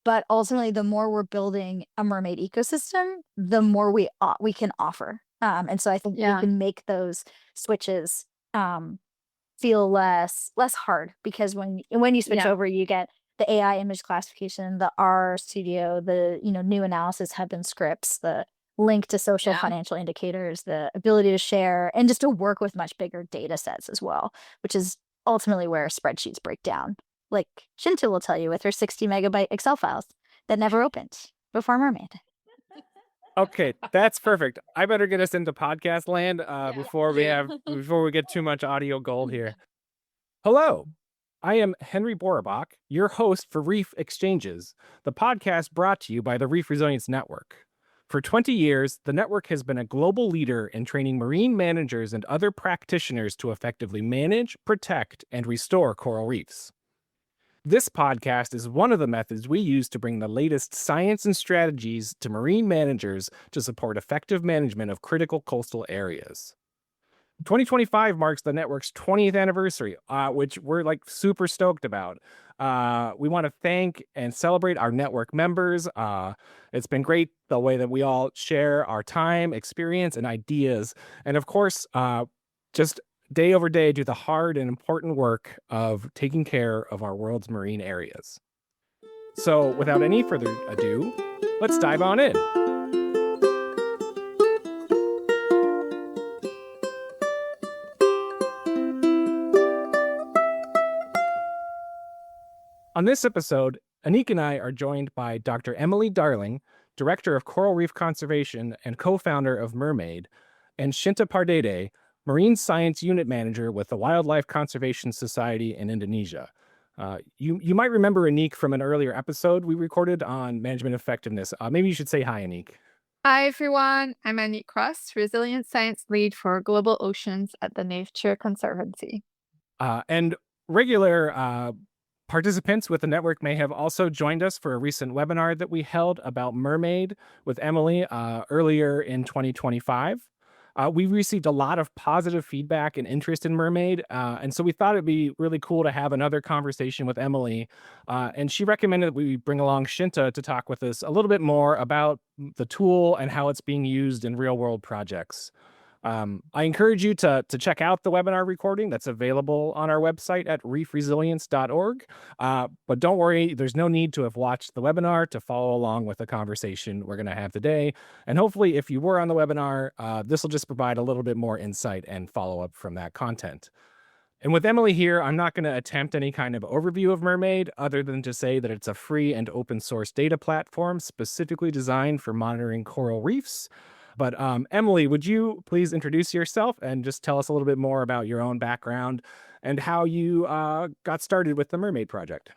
But ultimately, the more we're building a mermaid ecosystem, the more we can offer. And so I think we Yeah. can make those switches um, feel less hard, because when you switch Yeah. over, you get the AI image classification, the R studio, the new analysis hub and scripts, the link to social Yeah. financial indicators, the ability to share, and just to work with much bigger data sets as well, which is ultimately where spreadsheets break down. Like Shinta will tell you with her 60 megabyte Excel files that never opened before Mermaid. Okay, that's perfect. I better get us into podcast land Yeah. before we get too much audio gold here. Hello, I am Henry Borabach, your host for Reef Exchanges, the podcast brought to you by the Reef Resilience Network. For 20 years, the network has been a global leader in training marine managers and other practitioners to effectively manage, protect, and restore coral reefs. This podcast is one of the methods we use to bring the latest science and strategies to marine managers to support effective management of critical coastal areas. 2025 marks the network's 20th anniversary, which we're like super stoked about. We want to thank and celebrate our network members. It's been great the way that we all share our time, experience, and ideas. And of course, just day over day, do the hard and important work of taking care of our world's marine areas. So, without any further ado, let's dive on in. On this episode, Anik and I are joined by Dr. Emily Darling, Director of Coral Reef Conservation and co-founder of MERMAID, and Shinta Pardede, Marine Science Unit Manager with the Wildlife Conservation Society in Indonesia. You might remember Anik from an earlier episode we recorded on management effectiveness. Maybe you should say hi, Anik. Hi, everyone. I'm Annie Cross, Resilience Science Lead for Global Oceans at the Nature Conservancy. And regular participants with the network may have also joined us for a recent webinar that we held about MERMAID with Emily earlier in 2025. We received a lot of positive feedback and interest in MERMAID, and so we thought it'd be really cool to have another conversation with Emily. And she recommended that we bring along Shinta to talk with us a little bit more about the tool and how it's being used in real-world projects. I encourage you to check out the webinar recording that's available on our website at reefresilience.org. But don't worry, there's no need to have watched the webinar to follow along with the conversation we're going to have today. And hopefully, if you were on the webinar, this will just provide a little bit more insight and follow up from that content. And with Emily here, I'm not going to attempt any kind of overview of MERMAID other than to say that it's a free and open source data platform specifically designed for monitoring coral reefs. But Emily, would you please introduce yourself and just tell us a little bit more about your own background and how you got started with the MERMAID project?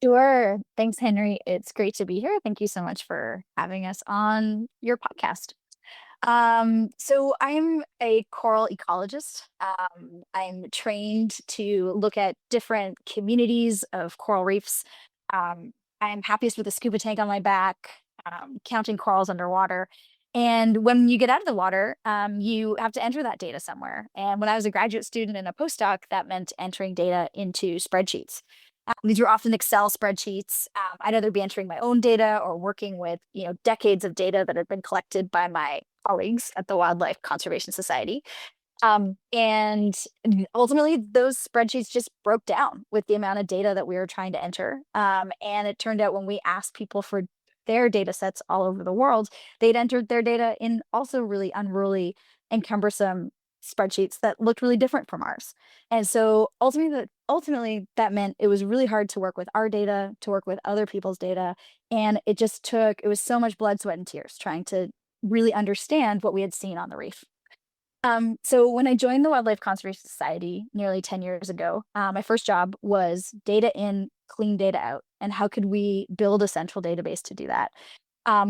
Sure. Thanks, Henry. It's great to be here. Thank you so much for having us on your podcast. So I'm a coral ecologist. I'm trained to look at different communities of coral reefs. I'm happiest with a scuba tank on my back, counting corals underwater. And when you get out of the water, you have to enter that data somewhere. And when I was a graduate student and a postdoc, that meant entering data into spreadsheets. These were often Excel spreadsheets. I'd either be entering my own data or working with decades of data that had been collected by my colleagues at the Wildlife Conservation Society. And ultimately, those spreadsheets just broke down with the amount of data that we were trying to enter. And it turned out when we asked people for their data sets all over the world, they'd entered their data in also really unruly and cumbersome spreadsheets that looked really different from ours. And so ultimately that meant it was really hard to work with our data, to work with other people's data. And it was so much blood, sweat, and tears trying to really understand what we had seen on the reef. So when I joined the Wildlife Conservation Society nearly 10 years ago, my first job was data in, clean data out. And how could we build a central database to do that?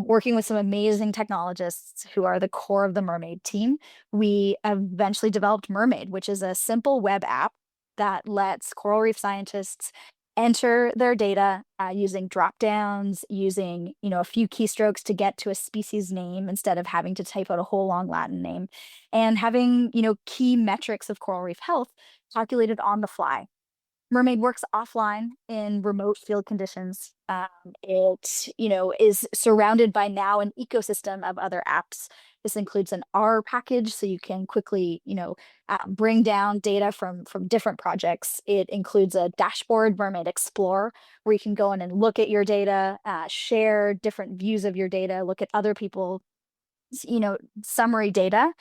Working with some amazing technologists who are the core of the MERMAID team, we eventually developed MERMAID, which is a simple web app that lets coral reef scientists enter their data using drop downs, using a few keystrokes to get to a species name instead of having to type out a whole long Latin name, and having key metrics of coral reef health calculated on the fly. MERMAID works offline in remote field conditions. It, is surrounded by now an ecosystem of other apps. This includes an R package, so you can quickly, bring down data from different projects. It includes a dashboard, MERMAID Explore, where you can go in and look at your data, share different views of your data, look at other people, summary data,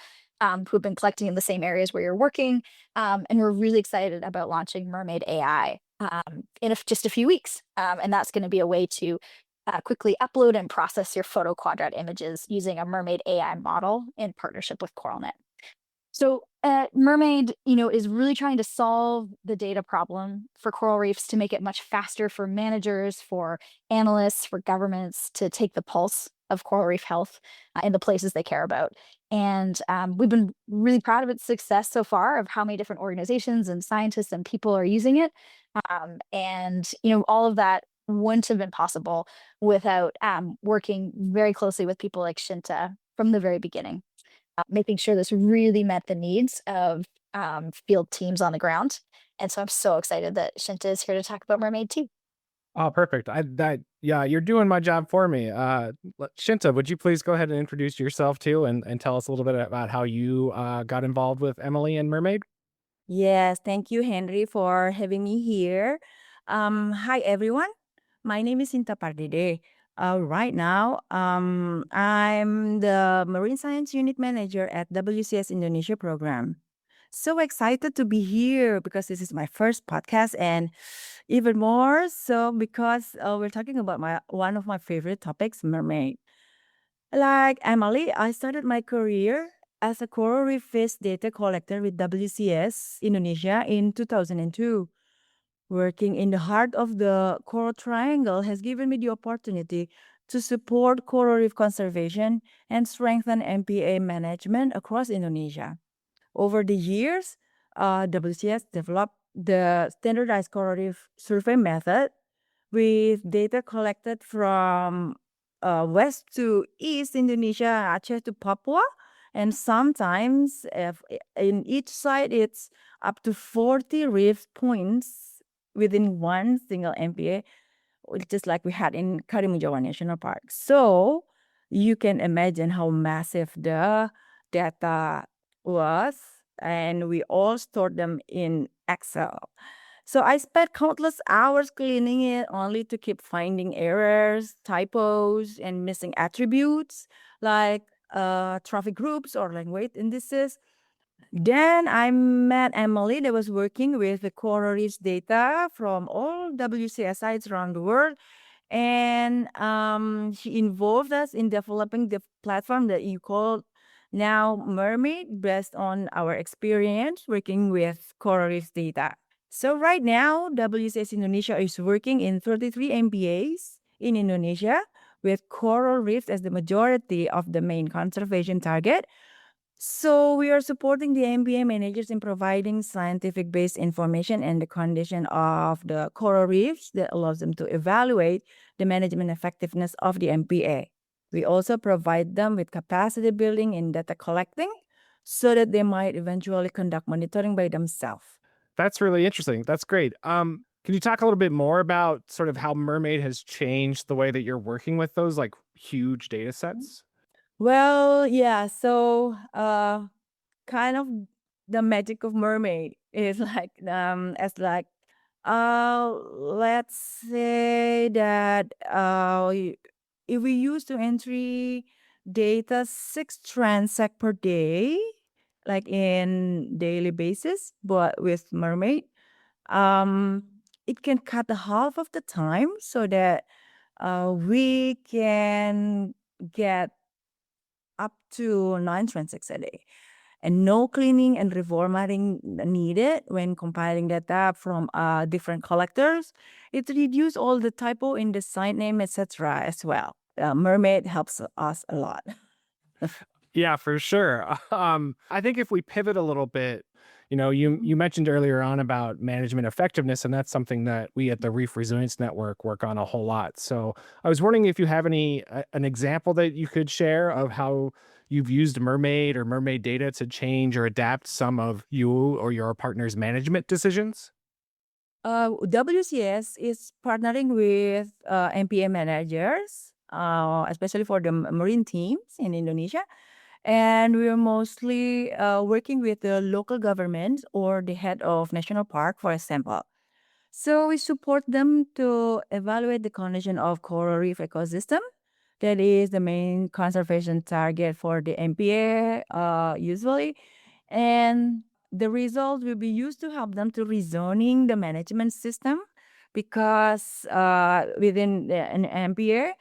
who've been collecting in the same areas where you're working. And we're really excited about launching MERMAID AI in just a few weeks. And that's going to be a way to quickly upload and process your photo quadrat images using a MERMAID AI model in partnership with CoralNet. So MERMAID, is really trying to solve the data problem for coral reefs to make it much faster for managers, for analysts, for governments to take the pulse of coral reef health in the places they care about. And we've been really proud of its success so far, of how many different organizations and scientists and people are using it. And all of that wouldn't have been possible without working very closely with people like Shinta from the very beginning, making sure this really met the needs of field teams on the ground. And so I'm so excited that Shinta is here to talk about MERMAID too. Oh, perfect. Yeah, you're doing my job for me. Shinta, would you please go ahead and introduce yourself too, and tell us a little bit about how you got involved with Emily and MERMAID? Yes, thank you, Henry, for having me here. Hi, everyone. My name is Sinta Pardede. Right now, I'm the Marine Science Unit Manager at WCS Indonesia program. So excited to be here because this is my first podcast, and even more so because we're talking about one of my favorite topics, mermaid. Like Emily, I started my career as a coral reef fish data collector with WCS Indonesia in 2002. Working in the heart of the Coral Triangle has given me the opportunity to support coral reef conservation and strengthen MPA management across Indonesia. Over the years, WCS developed the standardized coral reef survey method with data collected from west to east Indonesia, Aceh to Papua, and sometimes if in each site it's up to 40 reef points within one single MPA, just like we had in Karimunjawa National Park. So you can imagine how massive the data was, and we all stored them in Excel. So I spent countless hours cleaning it only to keep finding errors, typos, and missing attributes like traffic groups or like weight indices. Then I met Emily that was working with the coral reefs data from all WCS sites around the world. And she involved us in developing the platform that you call now Mermaid based on our experience working with coral reefs data. So right now, WCS Indonesia is working in 33 MPAs in Indonesia with coral reefs as the majority of the main conservation target. So we are supporting the MPA managers in providing scientific-based information and the condition of the coral reefs that allows them to evaluate the management effectiveness of the MPA. We also provide them with capacity building and data collecting so that they might eventually conduct monitoring by themselves. That's really interesting. That's great. Can you talk a little bit more about sort of how MERMAID has changed the way that you're working with those like huge data sets? Well, yeah, so kind of the magic of mermaid is like as like let's say that if we use to entry data 6 transect per day, like in daily basis, but with mermaid, um it can cut the half of the time so that we can get up to 9 transects a day and no cleaning and reformatting needed when compiling data from different collectors. It reduces all the typo in the site name, etc. as well. Mermaid helps us a lot. Yeah, for sure. I think if we pivot a little bit, you mentioned earlier on about management effectiveness, and that's something that we at the Reef Resilience Network work on a whole lot. So I was wondering if you have an example that you could share of how you've used MERMAID or MERMAID data to change or adapt some of you or your partner's management decisions. WCS is partnering with MPA managers, especially for the marine teams in Indonesia. And we're mostly working with the local government or the head of national park, for example. So we support them to evaluate the condition of coral reef ecosystem. That is the main conservation target for the MPA usually. And the results will be used to help them to rezoning the management system because within an MPA,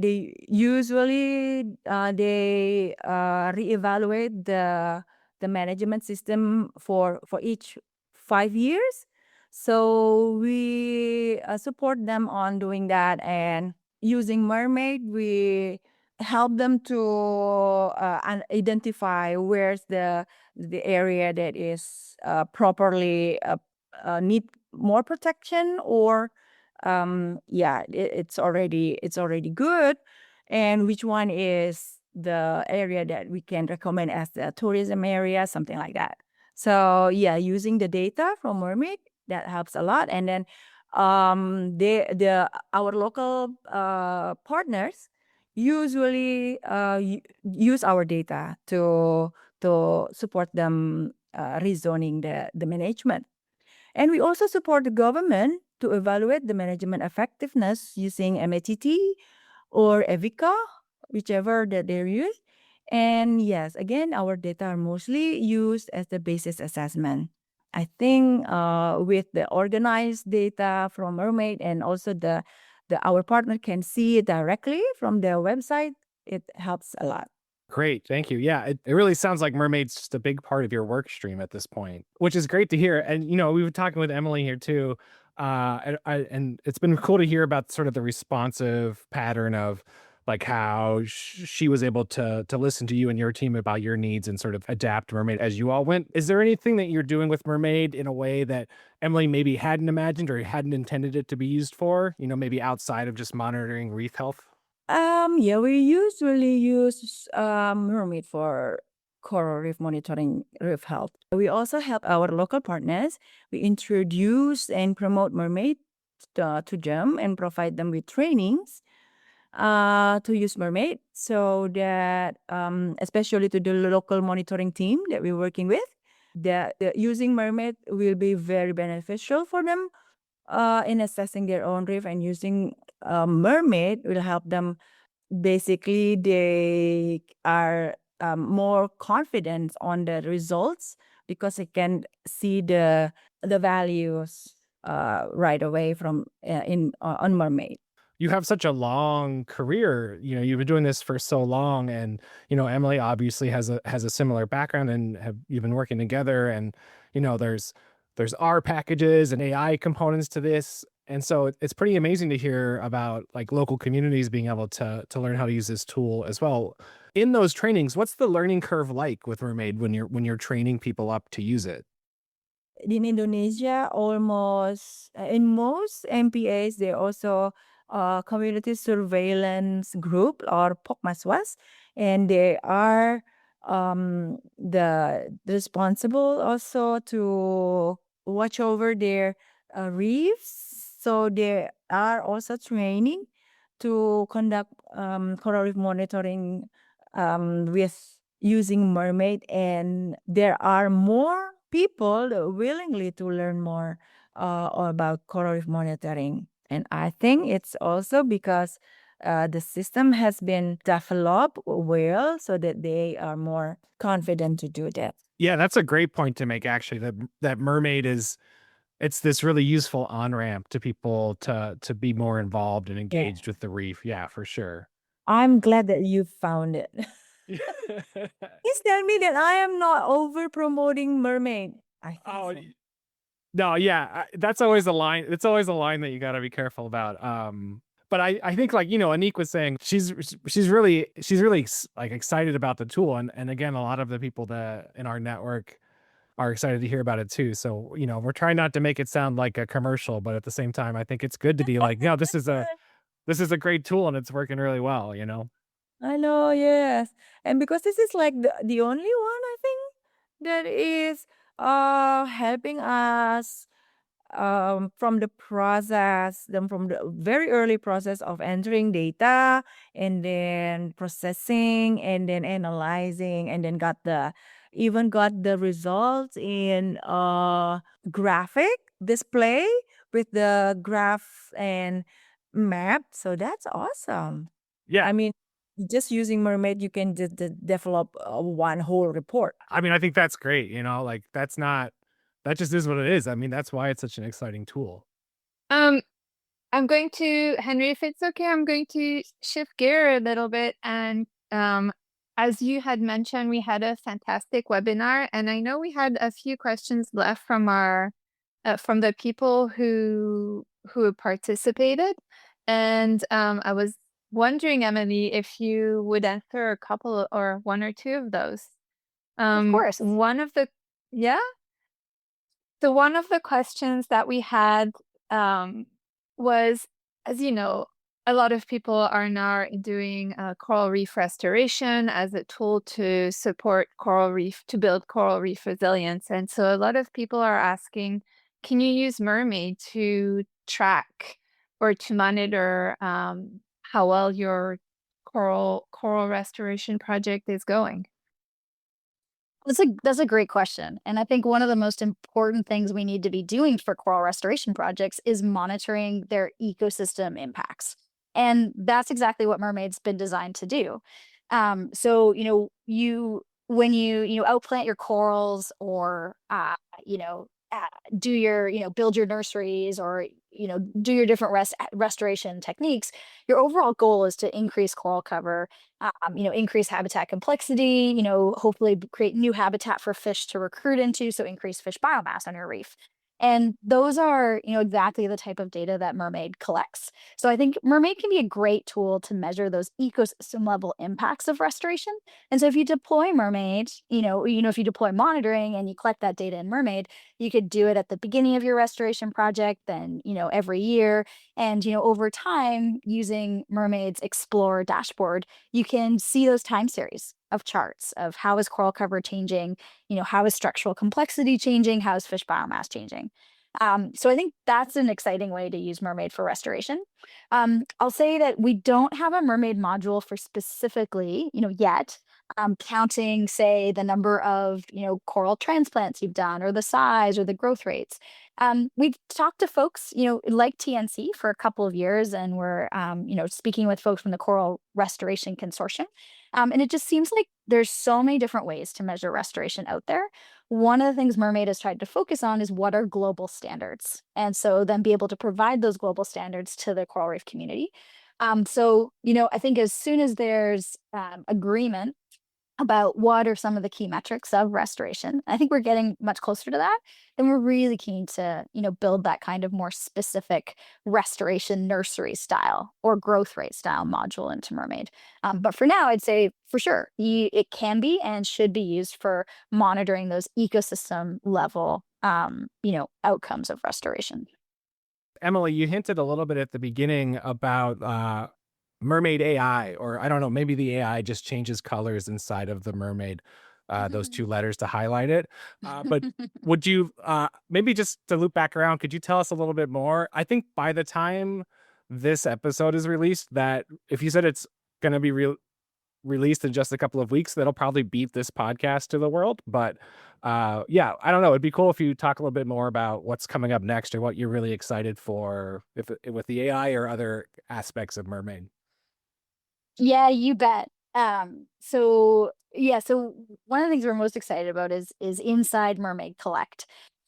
they usually reevaluate the management system for each 5 years. So we support them on doing that, and using Mermaid, we help them to identify where's the area that is properly need more protection, or it's already good, and which one is the area that we can recommend as the tourism area, something like that. So yeah, using the data from Mermaid, that helps a lot. And then our local partners usually use our data to support them rezoning the management. And we also support the government to evaluate the management effectiveness using MATT or EVICA, whichever that they use. And yes, again, our data are mostly used as the basis assessment. I think with the organized data from Mermaid, and also our partner can see it directly from their website, it helps a lot. Great. Thank you. Yeah, it really sounds like Mermaid's just a big part of your work stream at this point, which is great to hear. And, we were talking with Emily here too. And it's been cool to hear about sort of the responsive pattern of like how she was able to listen to you and your team about your needs and sort of adapt Mermaid as you all went. Is there anything that you're doing with Mermaid in a way that Emily maybe hadn't imagined or hadn't intended it to be used for, maybe outside of just monitoring reef health? Yeah, we usually use Mermaid for coral reef monitoring, reef health. We also help our local partners. We introduce and promote Mermaid to them and provide them with trainings to use Mermaid, so that especially to the local monitoring team that we're working with, that using Mermaid will be very beneficial for them in assessing their own reef, and using Mermaid will help them. Basically, they are more confident on the results because they can see the values right away from on Mermaid. You have such a long career. You've been doing this for so long, and Emily obviously has a similar background, and you've been working together. And there's R packages and AI components to this, and so it's pretty amazing to hear about like local communities being able to learn how to use this tool as well. In those trainings, what's the learning curve like with Mermaid when you're training people up to use it? In Indonesia, almost in most MPAs, they also community surveillance group or Pokmaswas, and they are the responsible also to watch over their reefs. So they are also training to conduct coral reef monitoring with using Mermaid, and there are more people willingly to learn more about coral reef monitoring. And I think it's also because the system has been developed well, so that they are more confident to do that. Yeah, that's a great point to make, actually, that Mermaid it's this really useful on-ramp to people to be more involved and Yeah. engaged with the reef. Yeah, for sure. I'm glad that you found it. Please tell me that I am not over promoting Mermaid. I think Oh, so. no, yeah, that's always a line. It's always a line that you got to be careful about. But I think, like, Anik was saying, she's really like excited about the tool, and again, a lot of the people that in our network are excited to hear about it too. So, we're trying not to make it sound like a commercial, but at the same time, I think it's good to be like, no, this is a great tool and it's working really well. I know, yes. And because this is like the only one, I think, that is helping us from the process, from the very early process of entering data and then processing and then analyzing and then even got the results in graphic display with the graph and map. So that's awesome. Yeah. I mean, just using Mermaid, you can develop one whole report. I mean, I think that's great. Like that just is what it is. I mean, that's why it's such an exciting tool. I'm going to, Henry, if it's okay, I'm going to shift gear a little bit. And as you had mentioned, we had a fantastic webinar, and I know we had a few questions left from from the people who participated. And I was wondering, Emily, if you would answer a couple or one or two of those. Of course. Yeah. So one of the questions that we had was, as you know, a lot of people are now doing coral reef restoration as a tool to support coral reef, to build coral reef resilience. And so a lot of people are asking, can you use MERMAID to track or to monitor how well your coral restoration project is going? That's a great question. And I think one of the most important things we need to be doing for coral restoration projects is monitoring their ecosystem impacts. And that's exactly what Mermaid's been designed to do. So, when you outplant your corals or, you know, uh, build your nurseries or, do your different restoration techniques, your overall goal is to increase coral cover, increase habitat complexity, hopefully create new habitat for fish to recruit into, so increase fish biomass on your reef. And those are, exactly the type of data that Mermaid collects. So I think Mermaid can be a great tool to measure those ecosystem level impacts of restoration. And so if you deploy Mermaid, if you deploy monitoring and you collect that data in Mermaid, you could do it at the beginning of your restoration project, then, every year. And, over time, using Mermaid's Explore dashboard, you can see those time series of charts of how is coral cover changing, how is structural complexity changing, how is fish biomass changing. So I think that's an exciting way to use Mermaid for restoration. I'll say that we don't have a Mermaid module for specifically, yet, counting, say, the number of, coral transplants you've done or the size or the growth rates. We've talked to folks, like TNC for a couple of years, and we're, speaking with folks from the Coral Restoration Consortium. And it just seems like there's so many different ways to measure restoration out there. One of the things Mermaid has tried to focus on is what are global standards. And so then be able to provide those global standards to the coral reef community. So, I think as soon as there's agreement about what are some of the key metrics of restoration, I think we're getting much closer to that. Then we're really keen to, build that kind of more specific restoration nursery style or growth rate style module into Mermaid. But for now, I'd say for sure, it can be and should be used for monitoring those ecosystem level, outcomes of restoration. Emily, you hinted a little bit at the beginning about Mermaid AI, or I don't know, maybe the AI just changes colors inside of the Mermaid, those two letters to highlight it. But would you, maybe just to loop back around, could you tell us a little bit more? I think by the time this episode is released, that if you said it's going to be released in just a couple of weeks, that'll probably beat this podcast to the world. But yeah, I don't know. It'd be cool if you talk a little bit more about what's coming up next or what you're really excited for with the AI or other aspects of Mermaid. Yeah, you bet. So one of the things we're most excited about is inside Mermaid Collect.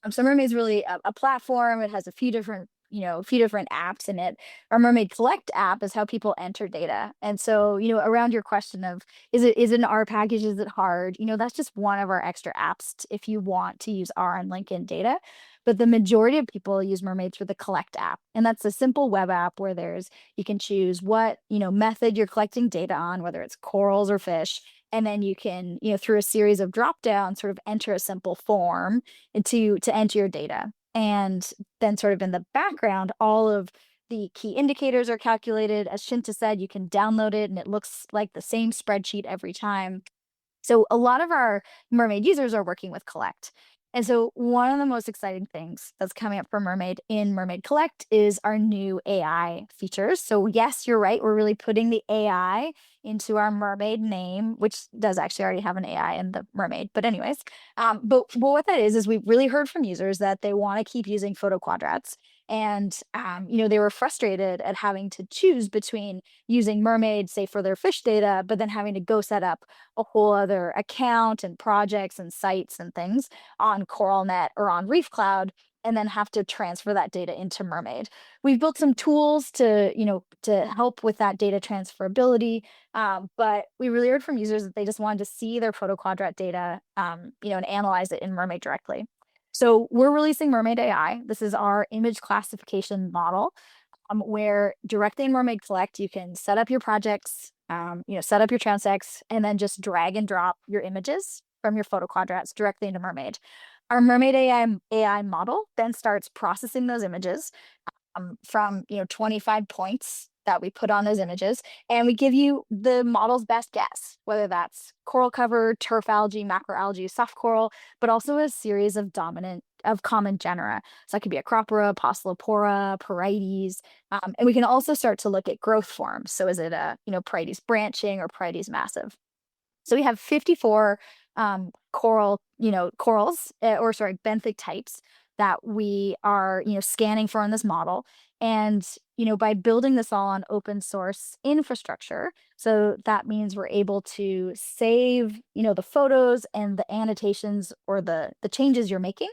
So Mermaid's really a platform. It has a few different apps in it. Our Mermaid Collect app is how people enter data. And so, around your question of is it an R package? Is it hard? That's just one of our extra apps if you want to use R and link in data. But the majority of people use Mermaids for the Collect app. And that's a simple web app where you can choose what, method you're collecting data on, whether it's corals or fish. And then you can, through a series of drop downs, sort of enter a simple form to enter your data. And then sort of in the background, all of the key indicators are calculated. As Shinta said, you can download it and it looks like the same spreadsheet every time. So a lot of our Mermaid users are working with Collect. And so one of the most exciting things that's coming up for Mermaid in Mermaid Collect is our new AI features. So yes, you're right. We're really putting the AI into our Mermaid name, which does actually already have an AI in the Mermaid. But anyways, but what that is we've really heard from users that they want to keep using photo quadrats. And they were frustrated at having to choose between using Mermaid, say for their fish data, but then having to go set up a whole other account and projects and sites and things on CoralNet or on Reef Cloud, and then have to transfer that data into Mermaid. We've built some tools to help with that data transferability, but we really heard from users that they just wanted to see their photo quadrat data, and analyze it in Mermaid directly. So we're releasing Mermaid AI. This is our image classification model, where directly in Mermaid Collect, you can set up your projects, set up your transects, and then just drag and drop your images from your photo quadrats directly into Mermaid. Our Mermaid AI model then starts processing those images from 25 points that we put on those images, and we give you the model's best guess, whether that's coral cover, turf algae, macroalgae, soft coral, but also a series of common genera. So that could be Acropora, Poecilopora, Porites, and we can also start to look at growth forms. So is it a Porites branching or Porites massive? So we have 54 corals, benthic types that we are, scanning for in this model. And, by building this all on open source infrastructure, so that means we're able to save, the photos and the annotations or the changes you're making,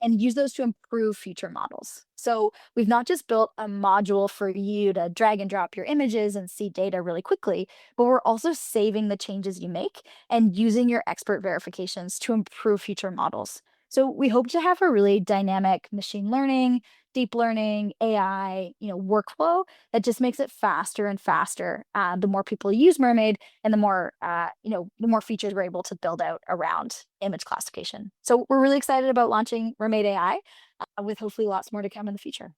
and use those to improve future models. So we've not just built a module for you to drag and drop your images and see data really quickly, but we're also saving the changes you make and using your expert verifications to improve future models. So we hope to have a really dynamic machine learning, deep learning, AI, workflow that just makes it faster and faster. The more people use Mermaid, and the more features we're able to build out around image classification. So we're really excited about launching Mermaid AI, with hopefully lots more to come in the future.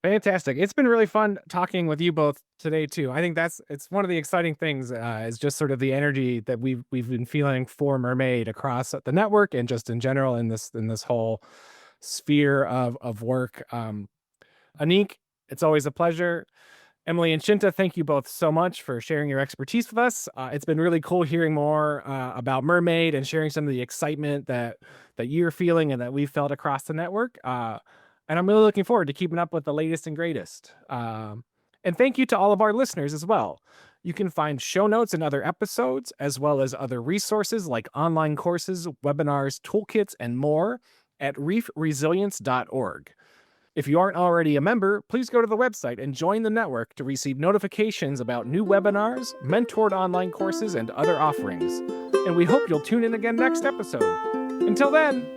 Fantastic. It's been really fun talking with you both today too. I think it's one of the exciting things, is just sort of the energy that we've been feeling for Mermaid across the network and just in general in this whole sphere of work. Anik, it's always a pleasure. Emily and Shinta, thank you both so much for sharing your expertise with us. It's been really cool hearing more about Mermaid and sharing some of the excitement that you're feeling and that we've felt across the network. And I'm really looking forward to keeping up with the latest and greatest. And thank you to all of our listeners as well. You can find show notes and other episodes, as well as other resources like online courses, webinars, toolkits, and more at reefresilience.org. If you aren't already a member, please go to the website and join the network to receive notifications about new webinars, mentored online courses, and other offerings. And we hope you'll tune in again next episode. Until then,